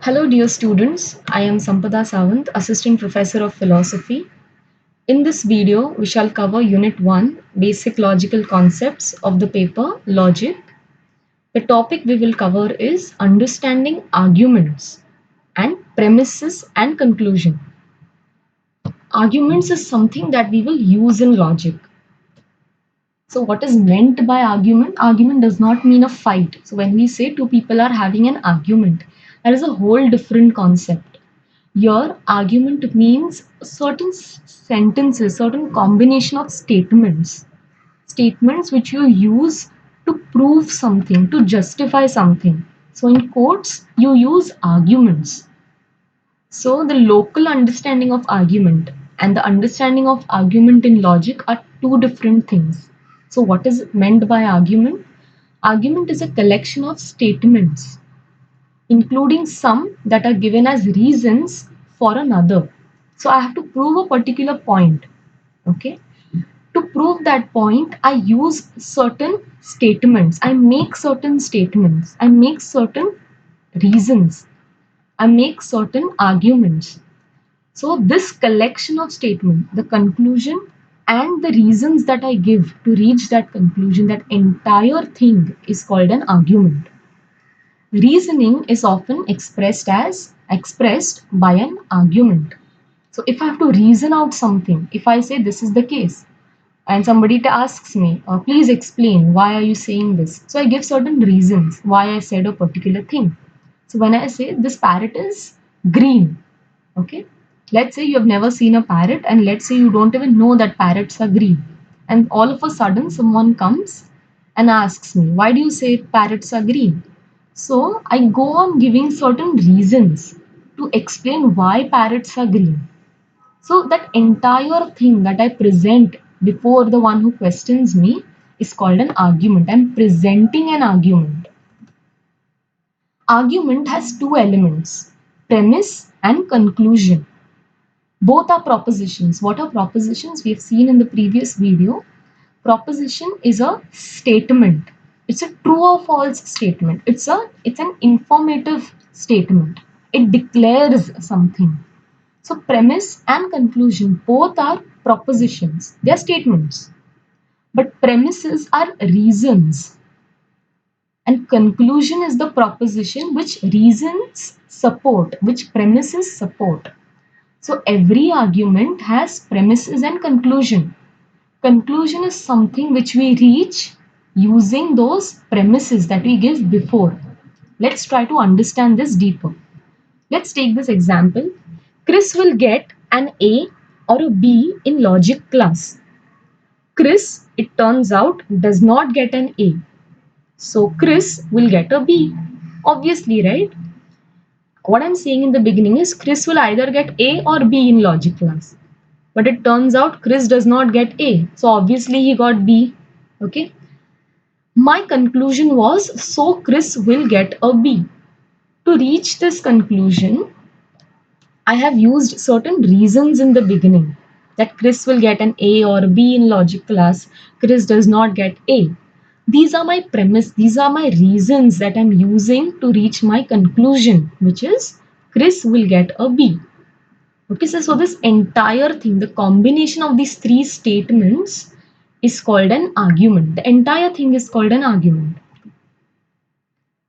Hello, dear students. I am Sampada Sawant, Assistant Professor of Philosophy. In this video, we shall cover Unit 1, Basic Logical Concepts of the paper Logic. The topic we will cover is Understanding Arguments and Premises and Conclusion. Arguments is something that we will use in logic. So, what is meant by argument? Argument does not mean a fight. So, when we say two people are having an argument, that is a whole different concept. Your argument means certain sentences, certain combination of statements which you use to prove something, to justify something. So in courts, you use arguments. So the local understanding of argument and the understanding of argument in logic are two different things. So what is meant by argument? Argument is a collection of statements including some that are given as reasons for another. So I have to prove a particular point. Okay. To prove that point, I use certain statements. I make certain statements. I make certain reasons. I make certain arguments. So this collection of statements, the conclusion and the reasons that I give to reach that conclusion, that entire thing is called an argument. Reasoning is often expressed by an argument. So if I have to reason out something, if I say this is the case, and somebody asks me, please explain why are you saying this? So I give certain reasons why I said a particular thing. So when I say this parrot is green, okay, let's say you have never seen a parrot, and let's say you don't even know that parrots are green, and all of a sudden someone comes and asks me, why do you say parrots are green? So I go on giving certain reasons to explain why parrots are green. So that entire thing that I present before the one who questions me is called an argument. I'm presenting an argument. Argument has two elements, premise and conclusion. Both are propositions. What are propositions? We have seen in the previous video. Proposition is a statement. It's a true or false statement. It's an informative statement. It declares something. So premise and conclusion both are propositions. They are statements. But premises are reasons. And conclusion is the proposition which reasons support, which premises support. So every argument has premises and conclusion. Conclusion is something which we reach using those premises that we give before. Let's try to understand this deeper. Let's take this example. Chris will get an A or a B in logic class. Chris, it turns out, does not get an A. So Chris will get a B. Obviously, right? What I'm saying in the beginning is Chris will either get A or B in logic class. But it turns out Chris does not get A. So obviously he got B. Okay. My conclusion was, so Chris will get a B. To reach this conclusion, I have used certain reasons in the beginning that Chris will get an A or B in logic class. Chris does not get A. These are my premise, these are my reasons that I'm using to reach my conclusion, which is Chris will get a B. Okay, so this entire thing, the combination of these three statements is called an argument. The entire thing is called an argument.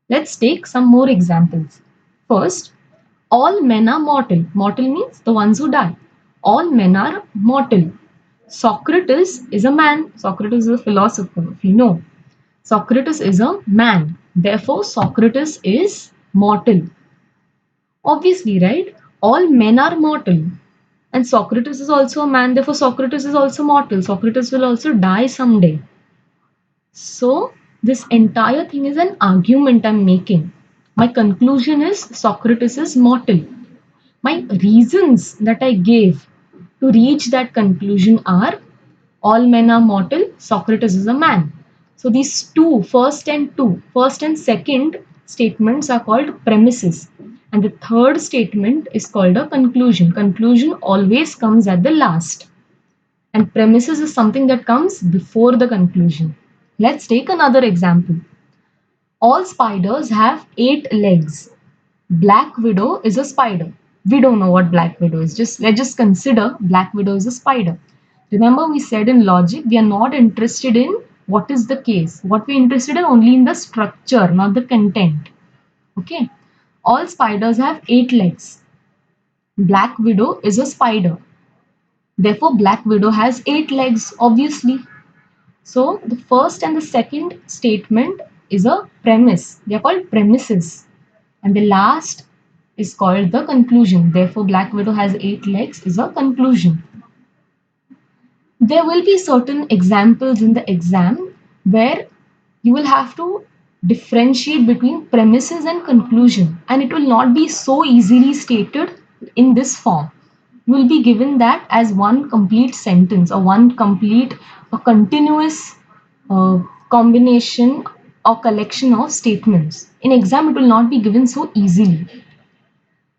Let's take some more examples. First, all men are mortal. Mortal means the ones who die. All men are mortal. Socrates is a man. Socrates is a philosopher, if you know. Socrates is a man. Therefore, Socrates is mortal. Obviously, right? All men are mortal. And Socrates is also a man. Therefore, Socrates is also mortal. Socrates will also die someday. So, this entire thing is an argument I'm making. My conclusion is Socrates is mortal. My reasons that I gave to reach that conclusion are all men are mortal, Socrates is a man. So these first and second statements are called premises. And the third statement is called a conclusion. Conclusion always comes at the last. And premises is something that comes before the conclusion. Let's take another example. All spiders have 8 legs. Black widow is a spider. We don't know what black widow is. Let's just consider black widow is a spider. Remember, we said in logic we are not interested in what is the case. What we're interested in only in the structure, not the content. Okay. All spiders have 8 legs. Black widow is a spider. Therefore, black widow has 8 legs, obviously. So the first and the second statement is a premise. They are called premises. And the last is called the conclusion. Therefore, Black Widow has 8 legs is a conclusion. There will be certain examples in the exam where you will have to differentiate between premises and conclusion, and it will not be so easily stated in this form. You will be given that as one complete sentence or one complete a continuous combination or collection of statements. In exam, it will not be given so easily.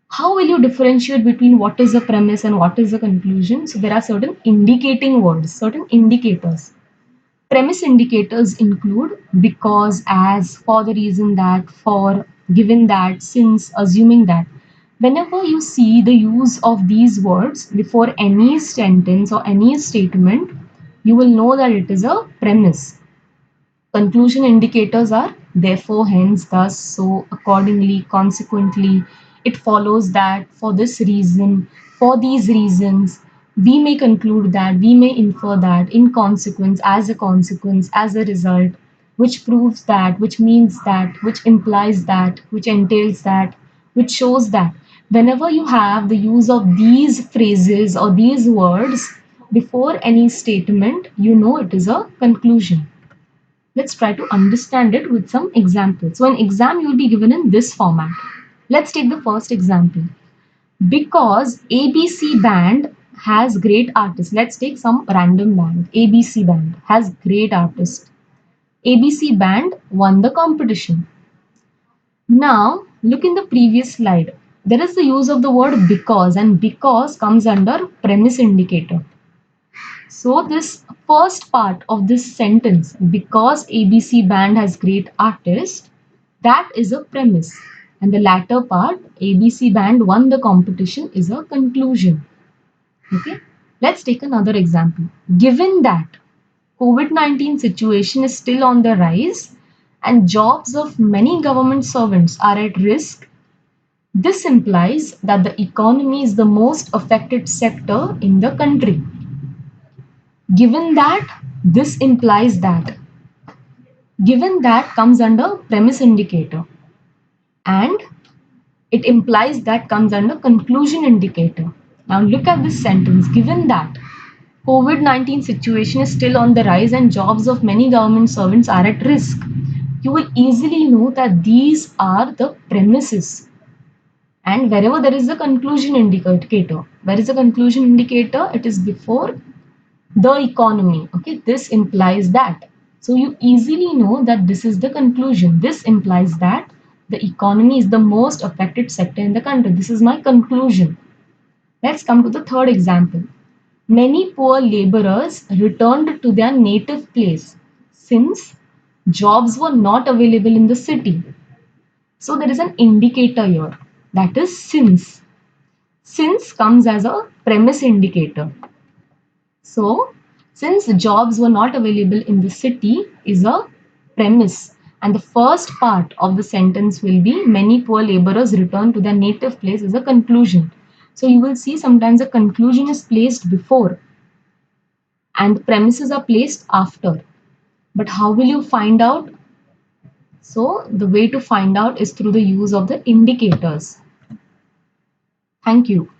How will you differentiate between what is a premise and what is a conclusion? So there are certain indicating words, certain indicators. Premise indicators include because, as, for the reason that, for, given that, since, assuming that. Whenever you see the use of these words before any sentence or any statement, you will know that it is a premise. Conclusion indicators are therefore, hence, thus, so, accordingly, consequently, it follows that, for this reason, for these reasons, we may conclude that, we may infer that, in consequence, as a result, which proves that, which means that, which implies that, which entails that, which shows that. Whenever you have the use of these phrases or these words before any statement, you know it is a conclusion. Let's try to understand it with some examples. So, an exam you will be given in this format. Let's take the first example. Because ABC band has great artists. Let's take some random band. ABC band has great artists. ABC band won the competition. Now, look in the previous slide. There is the use of the word because, and because comes under premise indicator. So this first part of this sentence, because ABC band has great artists, that is a premise. And the latter part, ABC band won the competition, is a conclusion. Okay. Let's take another example. Given that COVID-19 situation is still on the rise and jobs of many government servants are at risk, this implies that the economy is the most affected sector in the country. Given that, this implies that. Given that comes under premise indicator, and it implies that comes under conclusion indicator. Now look at this sentence. Given that COVID-19 situation is still on the rise and jobs of many government servants are at risk, you will easily know that these are the premises. And wherever there is a conclusion indicator, where is a conclusion indicator? It is before the economy. Okay, this implies that. So you easily know that this is the conclusion. This implies that the economy is the most affected sector in the country. This is my conclusion. Let's come to the third example. Many poor laborers returned to their native place since jobs were not available in the city. So there is an indicator here, that is since. Since comes as a premise indicator. So, since jobs were not available in the city is a premise, and the first part of the sentence will be many poor laborers return to their native place is a conclusion. So, you will see sometimes a conclusion is placed before and the premises are placed after. But how will you find out? So, the way to find out is through the use of the indicators. Thank you.